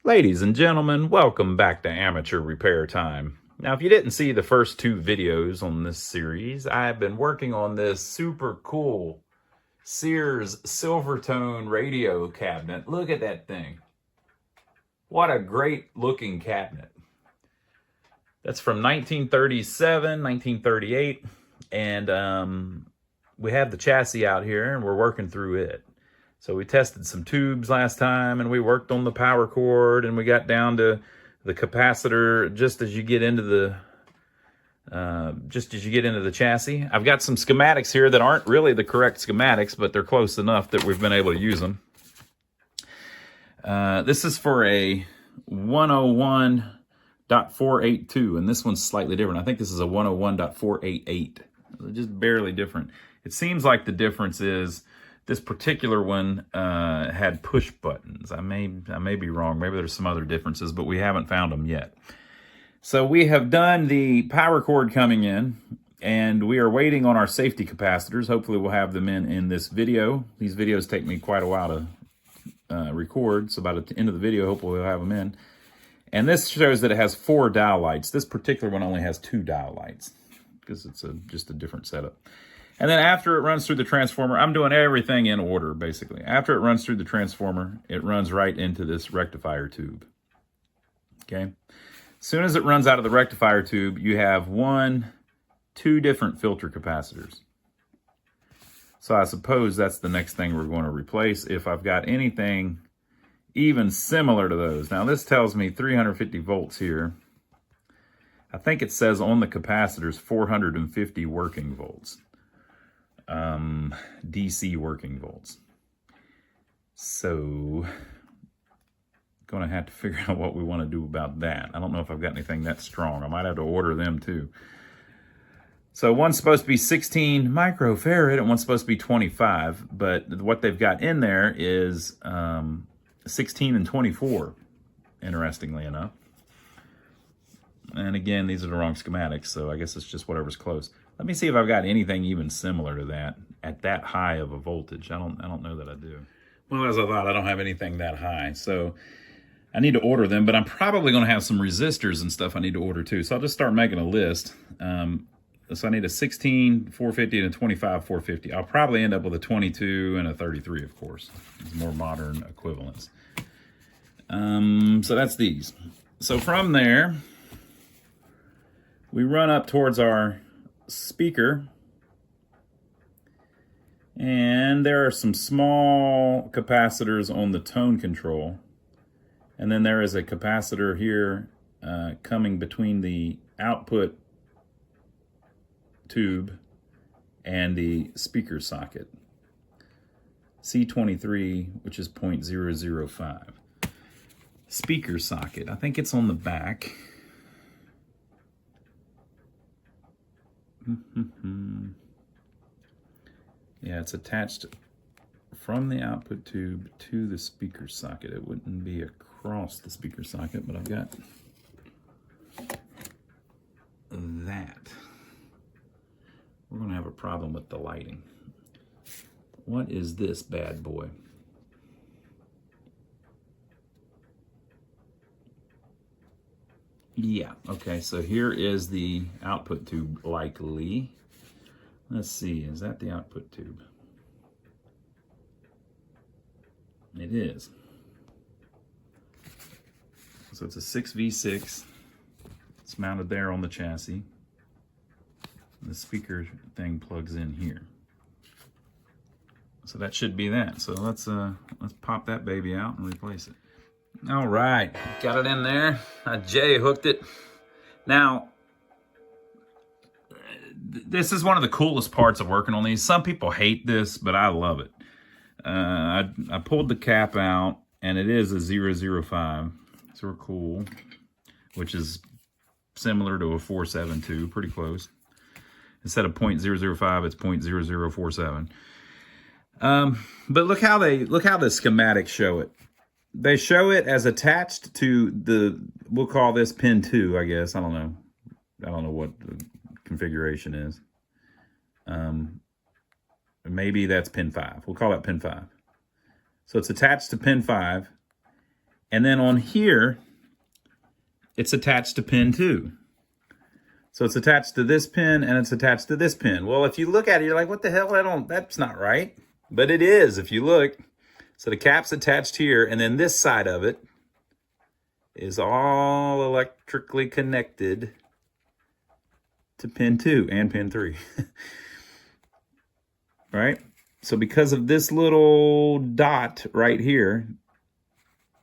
Ladies and gentlemen, welcome back to Amateur Repair Time. Now, if you didn't see the first two videos on this series, I've been working on this super cool Sears Silvertone radio cabinet. Look at that thing. What a great looking cabinet. That's from 1937, 1938, and we have the chassis out here and we're working through it. So we tested some tubes last time and we worked on the power cord and we got down to the capacitor just as you get into the chassis. I've got some schematics here that aren't really the correct schematics, but they're close enough that we've been able to use them. This is for a 101.482, and this one's slightly different. I think this is a 101.488. Just barely different. It seems like the difference is this particular one had push buttons. I may be wrong. Maybe there's some other differences, but we haven't found them yet. So we have done the power cord coming in, and we are waiting on our safety capacitors. Hopefully we'll have them in this video. These videos take me quite a while to record, so about the end of the video, hopefully we'll have them in. And this shows that it has 4 dial lights. This particular one only has 2 dial lights because it's just a different setup. And then after it runs through the transformer, I'm doing everything in order, basically. After it runs through the transformer, it runs right into this rectifier tube. Okay? As soon as it runs out of the rectifier tube, you have 2 different filter capacitors. So I suppose that's the next thing we're going to replace if I've got anything even similar to those. Now this tells me 350 volts here. I think it says on the capacitors 450 working volts. DC working volts. So gonna have to figure out what we want to do about that. I don't know if I've got anything that strong. I might have to order them too. So one's supposed to be 16 microfarad and one's supposed to be 25, but what they've got in there is 16 and 24, interestingly enough. And again, these are the wrong schematics, so I guess it's just whatever's close. Let me see if I've got anything even similar to that at that high of a voltage. I don't know that I do. Well, as I thought, I don't have anything that high, so I need to order them, but I'm probably going to have some resistors and stuff I need to order too. So I'll just start making a list. So I need a 16 450 and a 25 450. I'll probably end up with a 22 and a 33, of course. It's more modern equivalents. So that's these. So from there, we run up towards our speaker, and there are some small capacitors on the tone control, and then there is a capacitor here coming between the output tube and the speaker socket, C23, which is 0.005. Speaker socket, I think it's on the back. Yeah, it's attached from the output tube to the speaker socket. It wouldn't be across the speaker socket, but I've got that. We're going to have a problem with the lighting. What is this bad boy? Yeah, okay, so here is the output tube, likely. Let's see, is that the output tube? It is. So it's a 6V6. It's mounted there on the chassis. The speaker thing plugs in here. So that should be that. So let's pop that baby out and replace it. All right, got it in there. I J-hooked it. Now, this is one of the coolest parts of working on these. Some people hate this, but I love it. I pulled the cap out, and it is a 005. So cool, which is similar to a 472, pretty close. Instead of 0.005, it's 0.0047. But look how the schematics show it. They show it as attached to the, we'll call this pin 2, I guess. I don't know what the configuration is. Maybe that's pin 5. We'll call it pin 5. So it's attached to pin 5. And then on here, it's attached to pin 2. So it's attached to this pin and it's attached to this pin. Well, if you look at it, you're like, what the hell? That's not right. But it is if you look. So the cap's attached here, and then this side of it is all electrically connected to pin 2 and pin 3. Right? So because of this little dot right here,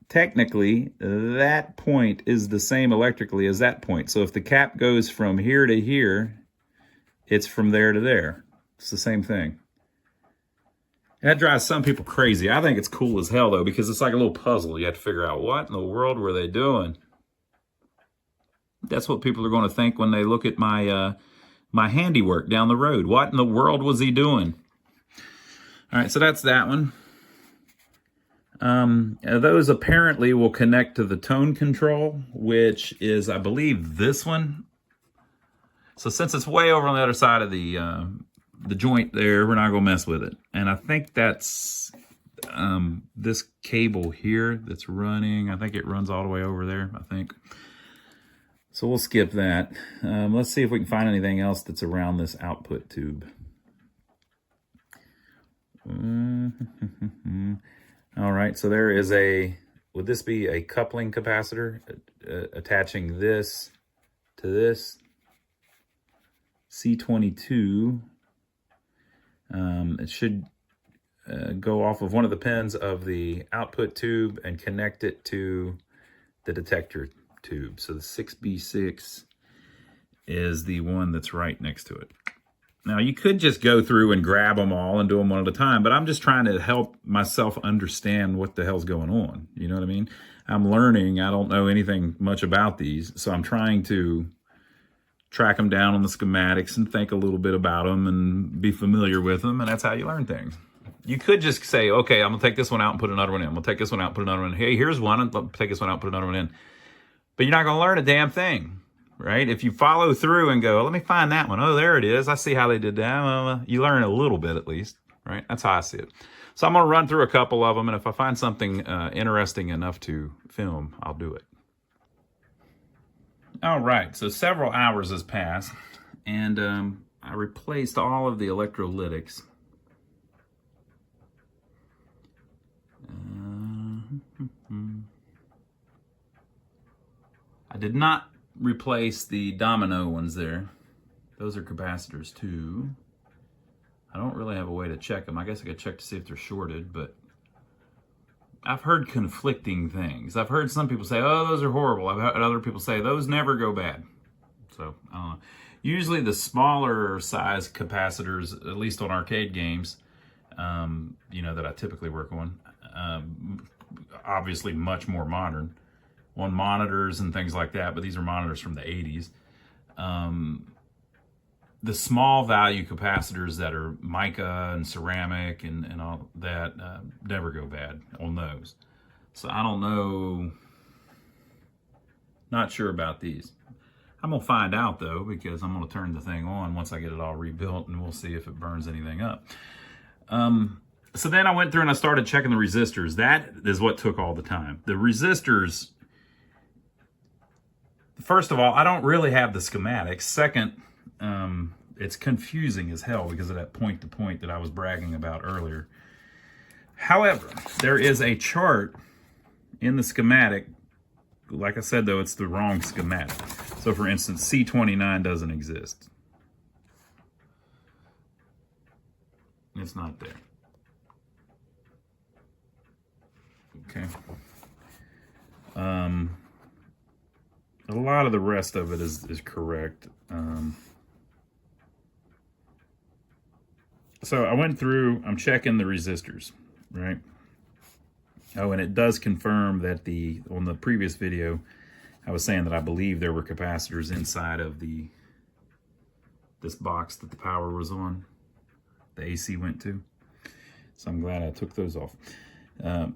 technically that point is the same electrically as that point. So if the cap goes from here to here, it's from there to there. It's the same thing. And that drives some people crazy. I think it's cool as hell, though, because it's like a little puzzle. You have to figure out what in the world were they doing. That's what people are going to think when they look at my my handiwork down the road. What in the world was he doing? All right, so that's that one. Those apparently will connect to the tone control, which is, I believe, this one. So since it's way over on the other side of the joint there, we're not going to mess with it. And I think that's this cable here that's running. I think it runs all the way over there, I think. So we'll skip that. Let's see if we can find anything else that's around this output tube. All right, so there is would this be a coupling capacitor attaching this to this? C22. It should go off of one of the pins of the output tube and connect it to the detector tube. So the 6B6 is the one that's right next to it. Now, you could just go through and grab them all and do them one at a time, but I'm just trying to help myself understand what the hell's going on. You know what I mean? I'm learning. I don't know anything much about these, so I'm trying to track them down on the schematics and think a little bit about them and be familiar with them, and that's how you learn things. You could just say, okay, I'm going to take this one out and put another one in. I'm going to take this one out and put another one in. Hey, here's one, and take this one out and put another one in. But you're not going to learn a damn thing, right? If you follow through and go, let me find that one. Oh, there it is. I see how they did that. Well, you learn a little bit at least, right? That's how I see it. So I'm going to run through a couple of them, and if I find something interesting enough to film, I'll do it. All right, so several hours has passed, and I replaced all of the electrolytics. I did not replace the domino ones there. Those are capacitors too. I don't really have a way to check them. I guess I could check to see if they're shorted, but I've heard conflicting things. I've heard some people say, oh, those are horrible. I've heard other people say, those never go bad. So, I don't know. Usually the smaller size capacitors, at least on arcade games, you know, that I typically work on, obviously much more modern, on monitors and things like that, but these are monitors from the 80s. The small value capacitors that are mica and ceramic and all that never go bad on those. So I don't know, not sure about these. I'm gonna find out though, because I'm gonna turn the thing on once I get it all rebuilt, and we'll see if it burns anything up. So then I went through and I started checking the resistors. That is what took all the time. The resistors, first of all, I don't really have the schematics. Second, it's confusing as hell because of that point-to-point that I was bragging about earlier. However, there is a chart in the schematic. Like I said, though, it's the wrong schematic. So, for instance, C29 doesn't exist. It's not there. Okay. A lot of the rest of it is correct. So I went through, I'm checking the resistors, right? Oh, and it does confirm that on the previous video, I was saying that I believe there were capacitors inside of this box that the power was on, the AC went to. So I'm glad I took those off.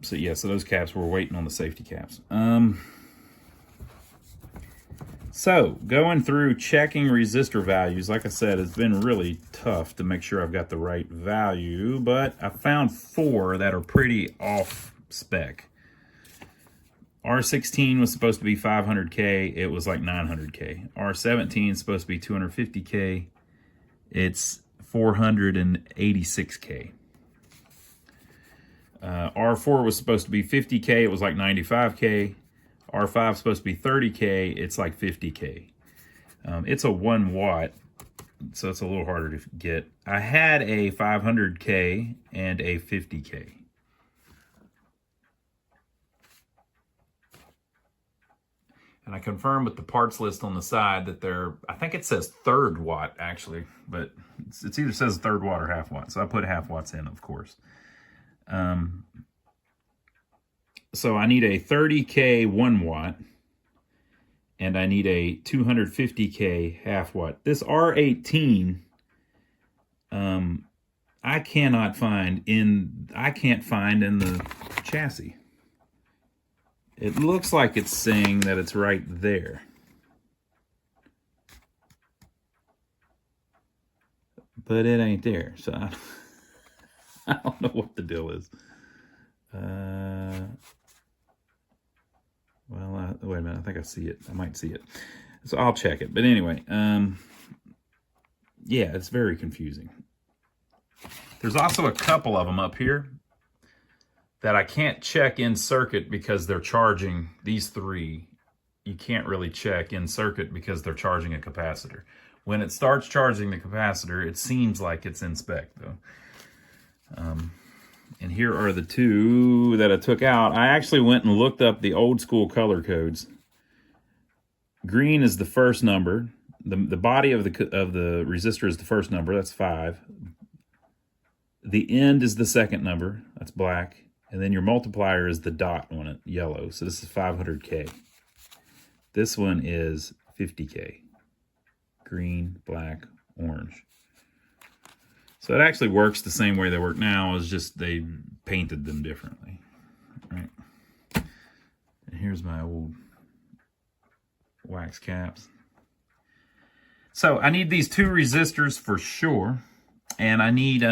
So yeah, so those caps were waiting on the safety caps. So going through checking resistor values, like I said, it's been really tough to make sure I've got the right value, but I found 4 that are pretty off spec. R16 was supposed to be 500K. It was like 900K. R17 is supposed to be 250K. It's 486K. R4 was supposed to be 50K. It was like 95K. R5 is supposed to be 30K. It's like 50K. It's a 1 watt, so it's a little harder to get. I had a 500K and a 50K. And I confirmed with the parts list on the side that they're, I think it says 3rd watt actually, but it's either says 3rd watt or half watt. So I put half watts in, of course. So I need a 30K 1 watt, and I need a 250K half watt. This R18, I can't find in the chassis. It looks like it's saying that it's right there. But it ain't there, so I don't know what the deal is. Well, wait a minute, I think I see it. I might see it. So I'll check it. But anyway, yeah, it's very confusing. There's also a couple of them up here that I can't check in circuit because they're charging. These 3, you can't really check in circuit because they're charging a capacitor. When it starts charging the capacitor, it seems like it's in spec though. And here are the 2 that I took out. I actually went and looked up the old school color codes. Green is the first number. The body of the resistor is the first number. That's 5. The end is the second number. That's black. And then your multiplier is the dot on it, yellow. So this is 500K. This one is 50K. Green, black, orange. So it actually works the same way they work now. It's just they painted them differently. Right. And here's my old wax caps. So I need these 2 resistors for sure. And I need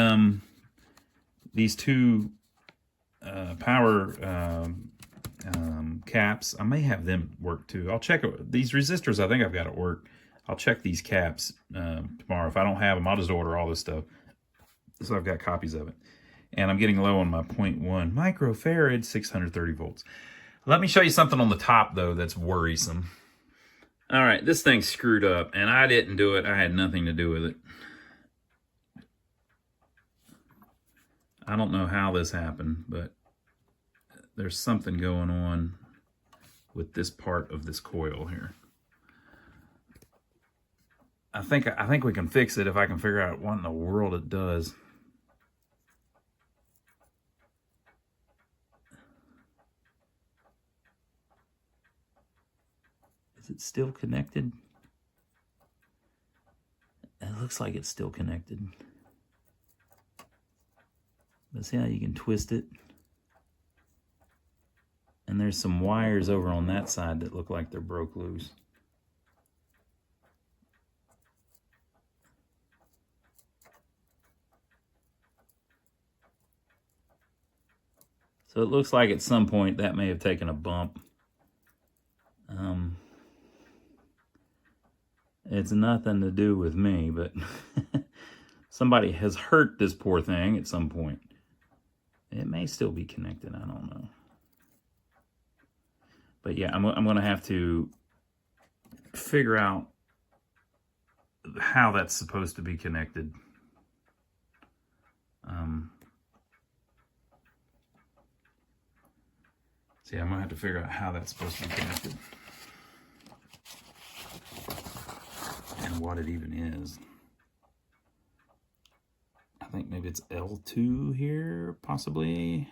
these 2 power caps. I may have them work too. I'll check it. These resistors, I think I've got it work. I'll check these caps tomorrow. If I don't have them, I'll just order all this stuff. So I've got copies of it. And I'm getting low on my 0.1 microfarad, 630 volts. Let me show you something on the top, though, that's worrisome. All right, this thing's screwed up, and I didn't do it. I had nothing to do with it. I don't know how this happened, but there's something going on with this part of this coil here. I think we can fix it if I can figure out what in the world it does. Is it still connected? It looks like it's still connected. But see how you can twist it? And there's some wires over on that side that look like they're broke loose. So it looks like at some point that may have taken a bump. It's nothing to do with me, but somebody has hurt this poor thing at some point. It may still be connected, I don't know. But yeah, I'm going to have to figure out how that's supposed to be connected. See, I'm going to have to figure out how that's supposed to be connected. And what it even is. I think maybe it's L2 here, possibly.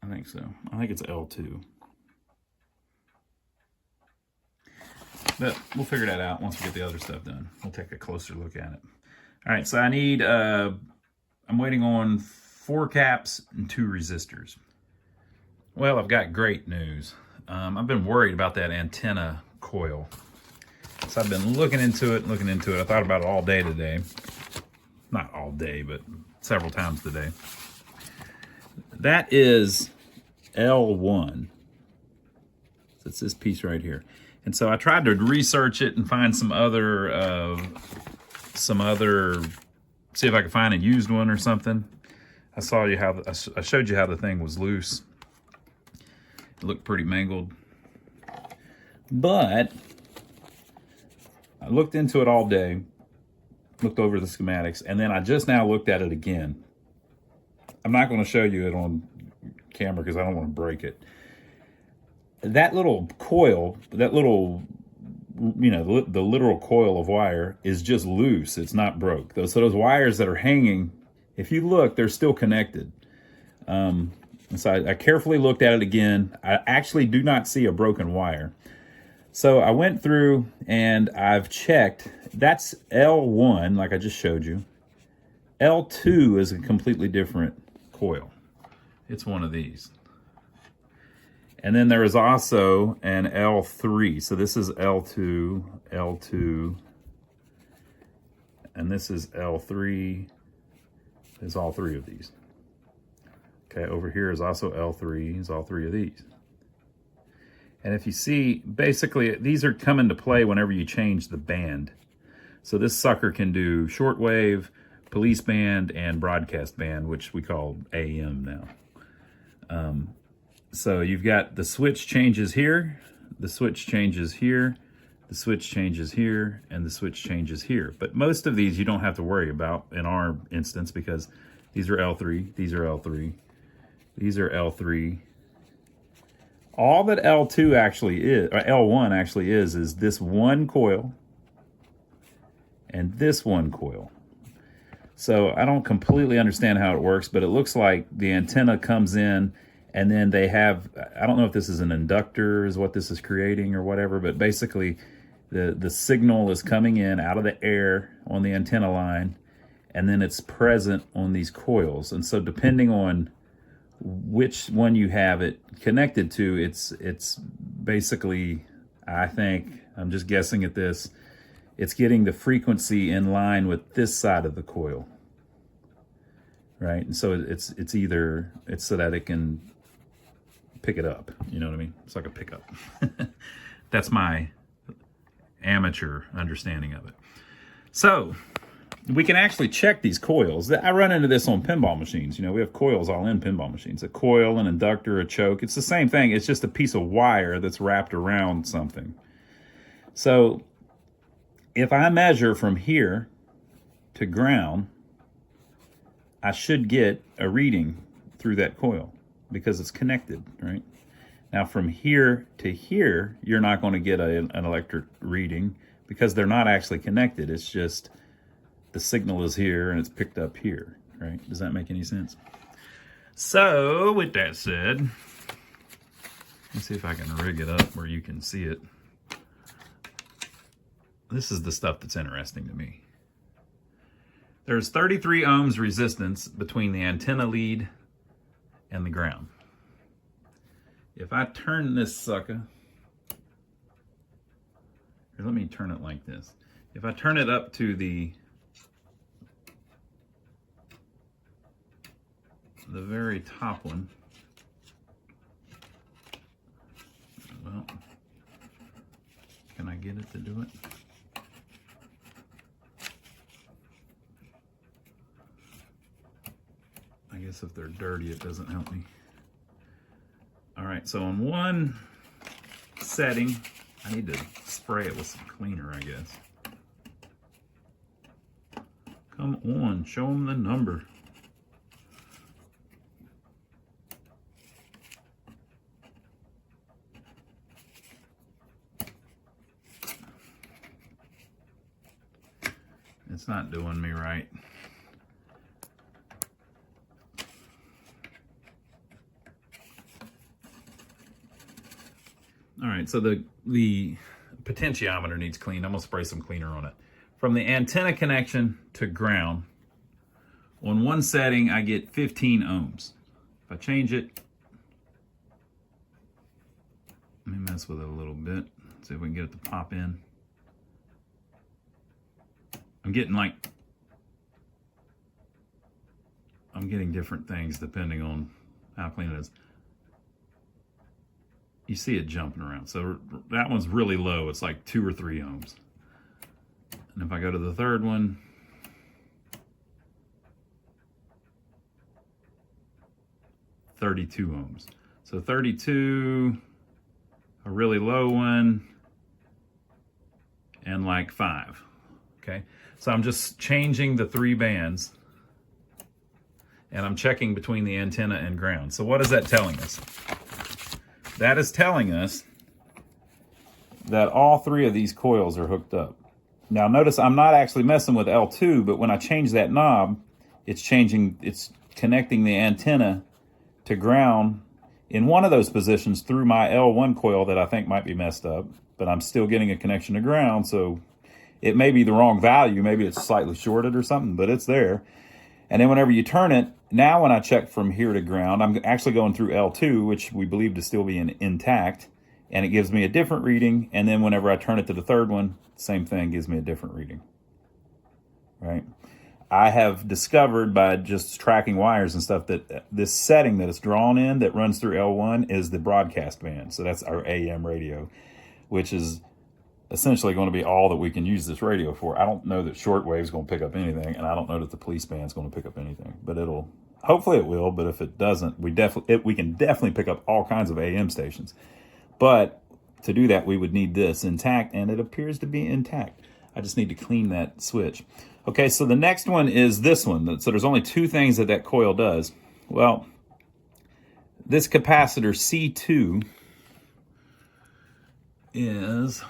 I think so. I think it's L2. But we'll figure that out once we get the other stuff done. We'll take a closer look at it. All right, so I need, I'm waiting on 4 caps and 2 resistors. Well, I've got great news. I've been worried about that antenna coil. So I've been looking into it. I thought about it all day today. Not all day, but several times today. that is L1. So it's this piece right here. And so I tried to research it and find some other, see if I could find a used one or something. I showed you how the thing was loose. It looked pretty mangled. But I looked into it all day, looked over the schematics, and then I just now looked at it again. I'm not going to show you it on camera because I don't want to break it. That little coil, that little, you know, the literal coil of wire is just loose. It's not broke. So those wires that are hanging, if you look, they're still connected. And so I carefully looked at it again. I actually do not see a broken wire. So I went through and I've checked. That's L1, like I just showed you. L2 is a completely different coil. It's one of these. And then there is also an L3. So this is L2, L2, and this is L3. There's all three of these. Okay, over here is also L3, is all three of these. And if you see, basically, these are come into play whenever you change the band. So this sucker can do shortwave, police band, and broadcast band, which we call AM now. So you've got the switch changes here, the switch changes here, the switch changes here, and the switch changes here. But most of these you don't have to worry about in our instance because these are L3, these are L3, these are L3. All that L2 actually is, or L1 actually is this one coil and this one coil. So I don't completely understand how it works, but it looks like the antenna comes in and then they have, I don't know if this is an inductor is what this is creating or whatever, but basically the signal is coming in out of the air on the antenna line, and then it's present on these coils. And so depending on which one you have it connected to, it's basically, I think, I'm just guessing at this, it's getting the frequency in line with this side of the coil, right? And so it's so that it can pick it up, you know what I mean? It's like a pickup. That's my amateur understanding of it. So we can actually check these coils. I run into this on pinball machines. You know, we have coils all in pinball machines. A coil, an inductor, a choke. It's the same thing. It's just a piece of wire that's wrapped around something. So if I measure from here to ground, I should get a reading through that coil because it's connected, right? Now from here to here, you're not going to get an electric reading because they're not actually connected. It's just the signal is here and it's picked up here, right? Does that make any sense? So with that said, let's see if I can rig it up where you can see it. This is the stuff that's interesting to me. There's 33 ohms resistance between the antenna lead and the ground. If I turn this sucker, here, let me turn it like this. If I turn it up to the very top one, well, can I get it to do it? I guess if they're dirty, it doesn't help me. All right, so on one setting, I need to spray it with some cleaner, I guess. Come on, show them the number. It's not doing me right. All right, so the potentiometer needs cleaned. I'm gonna spray some cleaner on it. From the antenna connection to ground, on one setting, I get 15 ohms. If I change it, let me mess with it a little bit, see if we can get it to pop in. I'm getting different things depending on how clean it is. You see it jumping around. So that one's really low. It's like 2 or 3 ohms. And if I go to the third one, .32 ohms. So 32, a really low one, and like 5. Okay, so I'm just changing the 3 bands, and I'm checking between the antenna and ground. So what is that telling us? That is telling us that all 3 of these coils are hooked up. Now notice I'm not actually messing with L2, but when I change that knob, it's connecting the antenna to ground in one of those positions through my L1 coil that I think might be messed up, but I'm still getting a connection to ground, so it may be the wrong value. Maybe it's slightly shorted or something, but it's there. And then whenever you turn it, now when I check from here to ground, I'm actually going through L2, which we believe to still be intact, and it gives me a different reading. And then whenever I turn it to the third one, same thing, gives me a different reading, right? I have discovered by just tracking wires and stuff that this setting that it's drawn in that runs through L1 is the broadcast band. So that's our AM radio, which is essentially going to be all that we can use this radio for. I don't know that shortwave is going to pick up anything, and I don't know that the police band is going to pick up anything, but hopefully it will. But if it doesn't, we can definitely pick up all kinds of AM stations. But to do that, we would need this intact, and it appears to be intact. I just need to clean that switch. Okay, so the next one is this one. So there's only 2 things that coil does. Well, this capacitor C2 is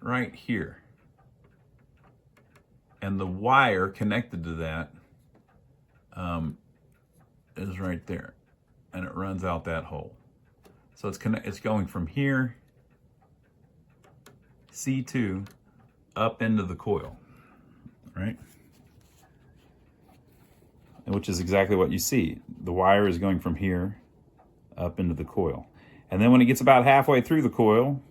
right here, and the wire connected to that is right there, and it runs out that hole. So it's going from here, C2, up into the coil, right? Which is exactly what you see. The wire is going from here up into the coil, and then when it gets about halfway through the coil,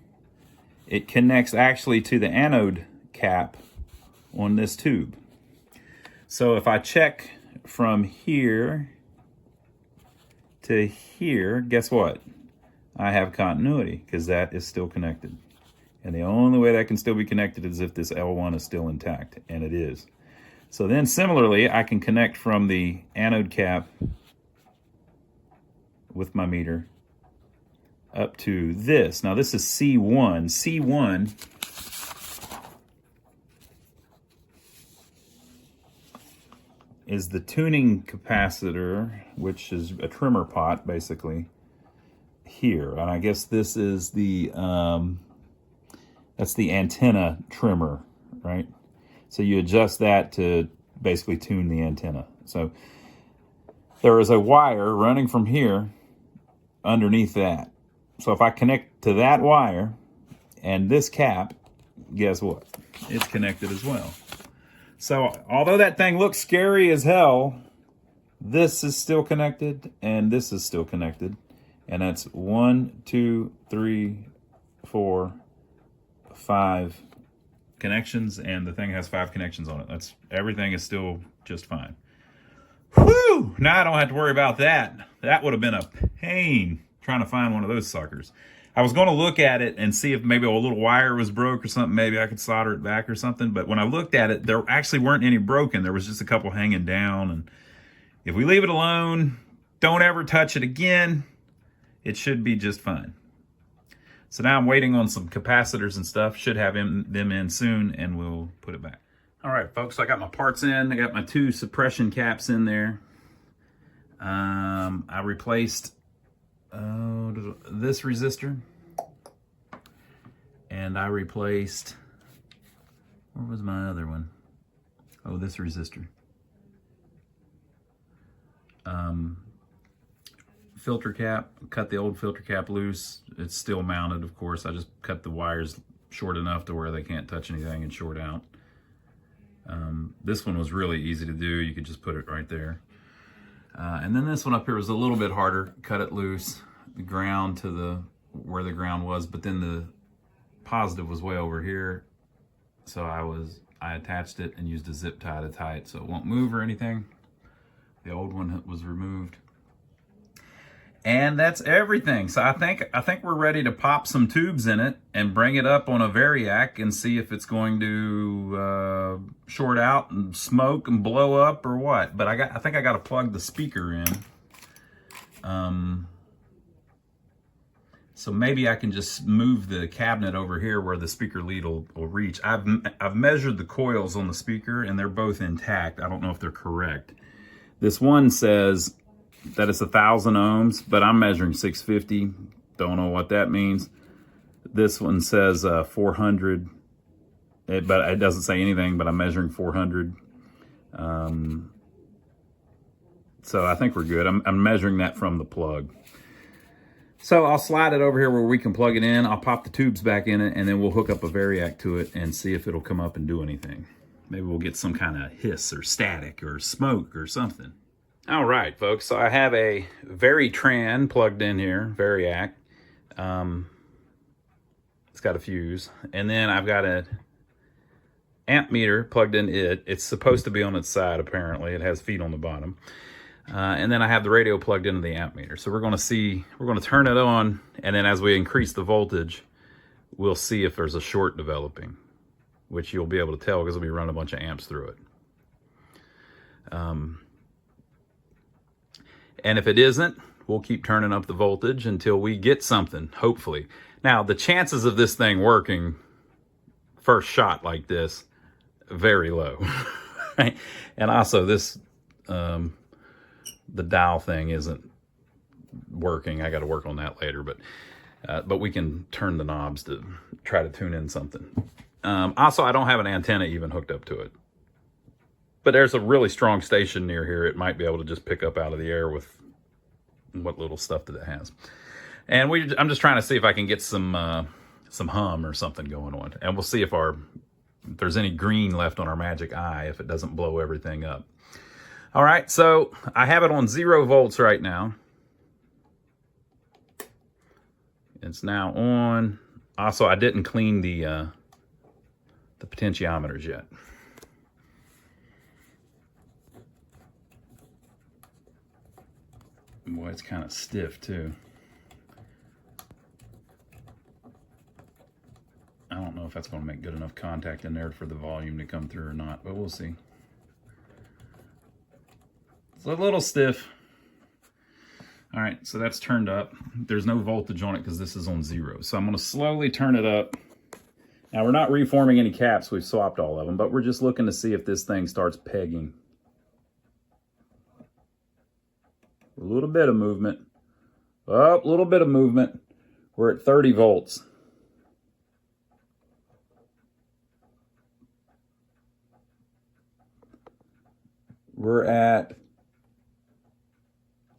it connects actually to the anode cap on this tube. So if I check from here to here, guess what? I have continuity because that is still connected. And the only way that can still be connected is if this L1 is still intact, and it is. So then similarly, I can connect from the anode cap with my meter up to this. Now this is C1. C1 is the tuning capacitor, which is a trimmer pot basically here. And I guess this is the, that's the antenna trimmer, right? So you adjust that to basically tune the antenna. So there is a wire running from here underneath that. So if I connect to that wire and this cap, guess what? It's connected as well. So although that thing looks scary as hell, this is still connected and this is still connected. And that's 1, 2, 3, 4, 5 connections, and the thing has 5 connections on it. Everything is still just fine. Whew! Now I don't have to worry about that. That would have been a pain trying to find one of those suckers. I was going to look at it and see if maybe a little wire was broke or something. Maybe I could solder it back or something. But when I looked at it, there actually weren't any broken. There was just a couple hanging down. And if we leave it alone, don't ever touch it again, it should be just fine. So now I'm waiting on some capacitors and stuff. Should have them in soon, and we'll put it back. All right, folks, I got my parts in. I got my 2 suppression caps in there. I replaced this resistor, and I replaced, where was my other one? Oh, this resistor. Filter cap, cut the old filter cap loose. It's still mounted, of course. I just cut the wires short enough to where they can't touch anything and short out. This one was really easy to do. You could just put it right there. And then this one up here was a little bit harder. Cut it loose, the ground to where the ground was, but then the positive was way over here. So I attached it and used a zip tie to tie it so it won't move or anything. The old one was removed. And that's everything. So I think we're ready to pop some tubes in it and bring it up on a variac and see if it's going to short out and smoke and blow up or what. But I think I got to plug the speaker in. So maybe I can just move the cabinet over here where the speaker lead will reach. I've measured the coils on the speaker and they're both intact. I don't know if they're correct. This one says that it's 1,000 ohms, but I'm measuring 650. Don't know what that means. This one says 400, but it doesn't say anything, but I'm measuring 400. So I think we're good. I'm measuring that from the plug. So I'll slide it over here where we can plug it in. I'll pop the tubes back in it, and then we'll hook up a variac to it and see if it'll come up and do anything. Maybe we'll get some kind of hiss or static or smoke or something. All right, folks, so I have a Veritran plugged in here, variac. It's got a fuse. And then I've got an amp meter plugged in it. It's supposed to be on its side, apparently. It has feet on the bottom. And then I have the radio plugged into the amp meter. So we're going to turn it on, and then as we increase the voltage, we'll see if there's a short developing, which you'll be able to tell because we'll be running a bunch of amps through it. And if it isn't, we'll keep turning up the voltage until we get something, hopefully. Now, the chances of this thing working first shot like this, very low. Right? And also this, the dial thing isn't working. I got to work on that later, but we can turn the knobs to try to tune in something. Also, I don't have an antenna even hooked up to it. But there's a really strong station near here. It might be able to just pick up out of the air with what little stuff that it has. And I'm just trying to see if I can get some hum or something going on. And we'll see if there's any green left on our magic eye, if it doesn't blow everything up. All right, so I have it on 0 volts right now. It's now on. Also, I didn't clean the potentiometers yet. Boy, it's kind of stiff too. I don't know if that's going to make good enough contact in there for the volume to come through or not, but we'll see. It's a little stiff. All right, so that's turned up. There's no voltage on it because this is on 0. So I'm going to slowly turn it up. Now, we're not reforming any caps. We've swapped all of them, but we're just looking to see if this thing starts pegging. A little bit of movement. Oh, a little bit of movement. We're at 30 volts. We're at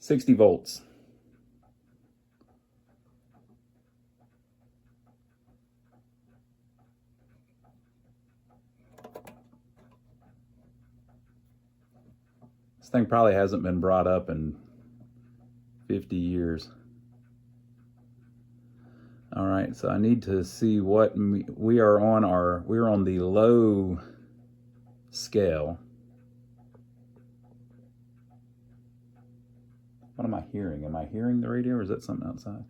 60 volts. This thing probably hasn't been brought up in 50 years. All right, so I need to see what we're on the low scale. What am I hearing? Am I hearing the radio or is that something outside?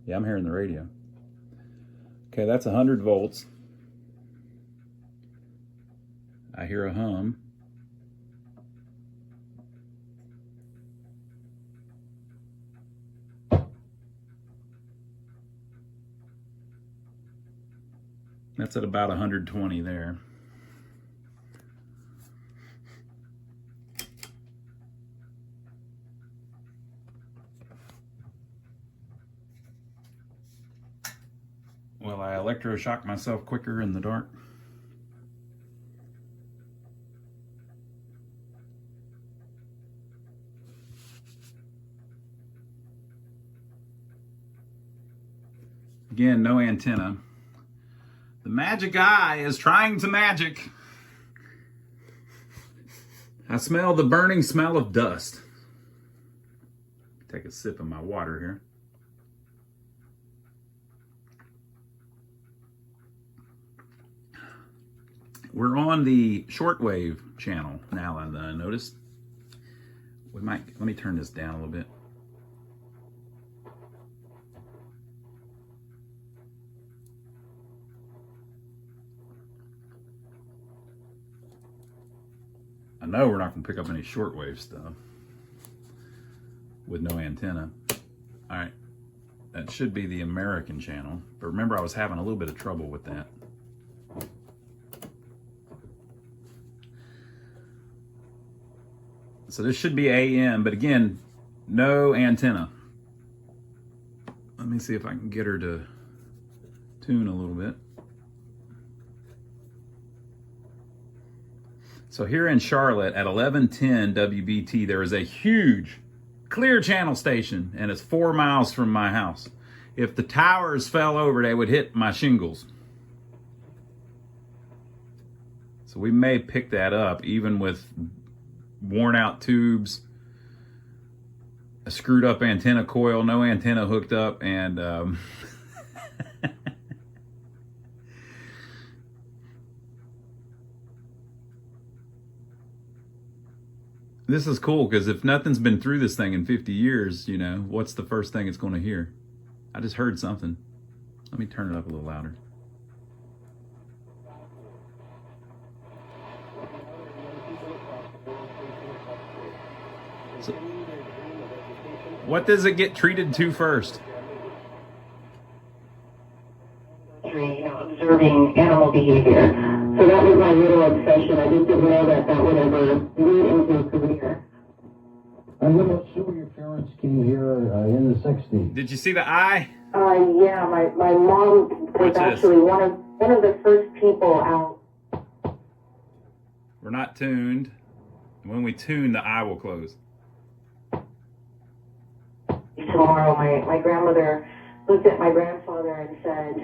Yeah, I'm hearing the radio. Okay, that's 100 volts. I hear a hum. That's at about 120 there. Will I electroshock myself quicker in the dark? Again, no antenna. The magic eye is trying to magic. I smell the burning smell of dust. Take a sip of my water here. We're on the shortwave channel now, I noticed, let me turn this down a little bit. I know we're not going to pick up any shortwave stuff with no antenna. All right, that should be the American channel. But remember, I was having a little bit of trouble with that. So this should be AM, but again, no antenna. Let me see if I can get her to tune a little bit. So here in Charlotte at 1110 WBT, there is a huge clear channel station, and it's 4 miles from my house. If the towers fell over, they would hit my shingles. So we may pick that up even with worn out tubes, a screwed up antenna coil, no antenna hooked up, and this is cool because if nothing's been through this thing in 50 years, you know, what's the first thing it's going to hear? I just heard something. Let me turn it up a little louder. So, what does it get treated to first? Observing animal behavior. So that was my little obsession. I just didn't know that would ever lead into a career. I'm going to assume your parents came here in the 60s. Did you see the eye? Yeah, my mom was actually one of the first people out. We're not tuned. When we tune, the eye will close. Tomorrow, my grandmother looked at my grandfather and said,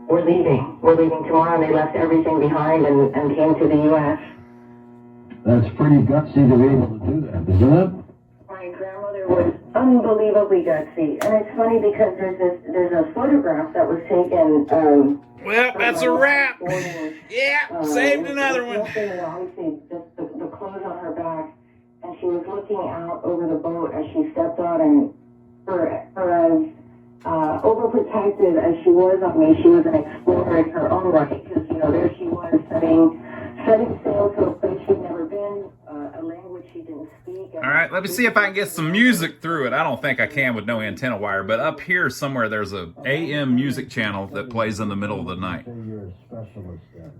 we're leaving tomorrow, and they left everything behind and came to the U.S. That's pretty gutsy to be able to do that, isn't it? My grandmother was unbelievably gutsy, and it's funny because there's a photograph that was taken. Well, that's a wrap. Yeah, saved another one. Obviously, just the clothes on her back, and she was looking out over the boat as she stepped on, and for as overprotective as she was on me, she was an explorer in her own right, because, you know, there she was setting sail to a place she'd never been, a language she didn't speak. All right, let me see if I can get some music through it. I don't think I can with no antenna wire, but up here somewhere there's a AM music channel that plays in the middle of the night. You're a specialist then.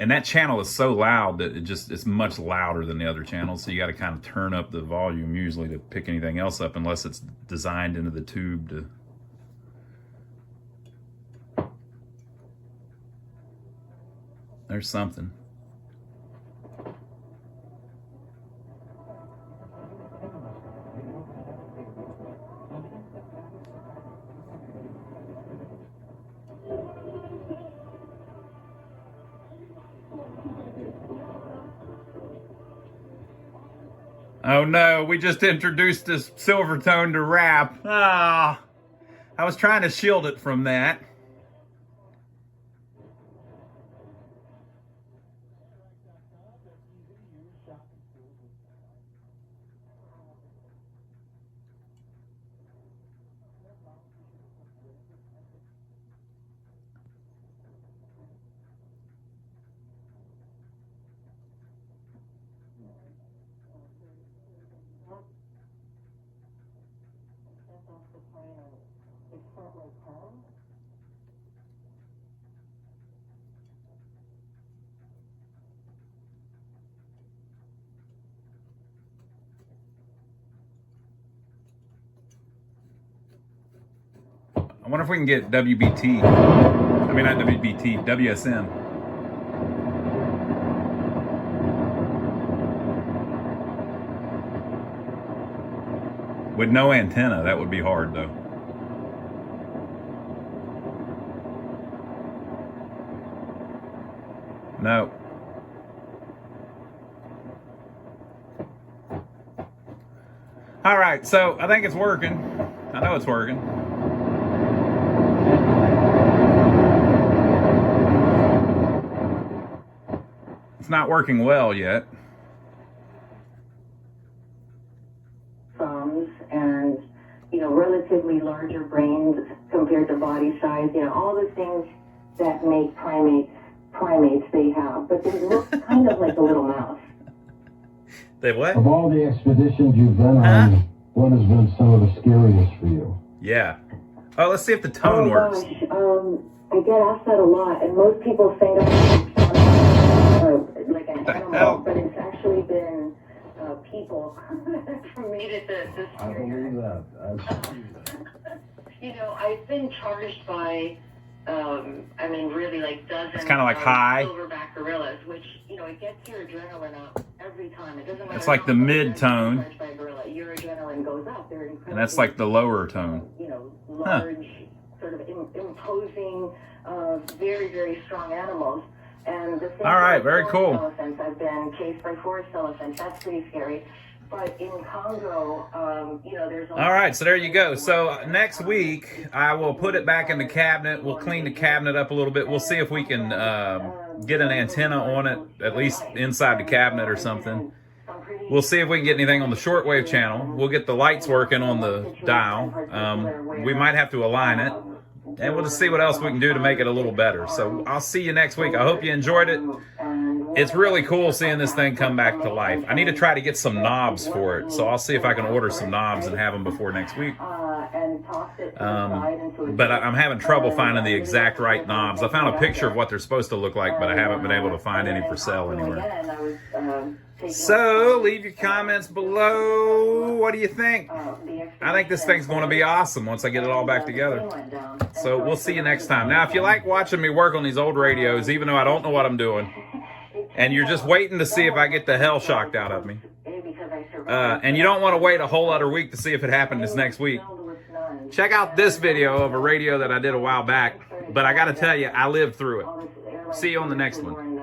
And that channel is so loud that it's much louder than the other channels, so you got to kind of turn up the volume usually to pick anything else up, unless it's designed into the tube to... There's something. Oh no, we just introduced this Silvertone to rap. Ah, I was trying to shield it from that. I wonder if we can get WBT. I mean, not WBT, WSM. With no antenna, that would be hard though. No. All right, so I think it's working. I know it's working. It's not working well yet. And, you know, relatively larger brains compared to body size, you know, all the things that make primates they have. But they look kind of like a little mouse. They what? Of all the expeditions you've been on, what has been some of the scariest for you? Yeah. Oh, let's see if the tone works. Gosh, I get asked that a lot, and most people think I'm like an animal, but it's actually been people for me to this. I believe that. You know, I've been charged by, I mean, really like dozens It's kind of like high. silverback gorillas, which, you know, it gets your adrenaline up every time. It doesn't matter. It's like the mid-tone. Your adrenaline goes up. They're And that's like the lower tone. You know, large, sort of imposing, very, very strong animals. And the same All right, very forest cool. elephants. I've been chased by forest elephants. That's pretty scary. But in Congo, you know, there's. All right, so there you go. So next week, I will put it back in the cabinet. We'll clean the cabinet up a little bit. We'll see if we can get an antenna on it, at least inside the cabinet or something. We'll see if we can get anything on the shortwave channel. We'll get the lights working on the dial. We might have to align it. And we'll just see what else we can do to make it a little better. So I'll see you next week. I hope you enjoyed it. It's really cool seeing this thing come back to life. I need to try to get some knobs for it. So I'll see if I can order some knobs and have them before next week. But I'm having trouble finding the exact right knobs. I found a picture of what they're supposed to look like, but I haven't been able to find any for sale anywhere. So leave your comments below. What do you think? I think this thing's going to be awesome once I get it all back together. So we'll see you next time. Now, if you like watching me work on these old radios, even though I don't know what I'm doing, and you're just waiting to see if I get the hell shocked out of me, and you don't want to wait a whole other week to see if it happened this next week, check out this video of a radio that I did a while back. But I got to tell you, I lived through it. See you on the next one.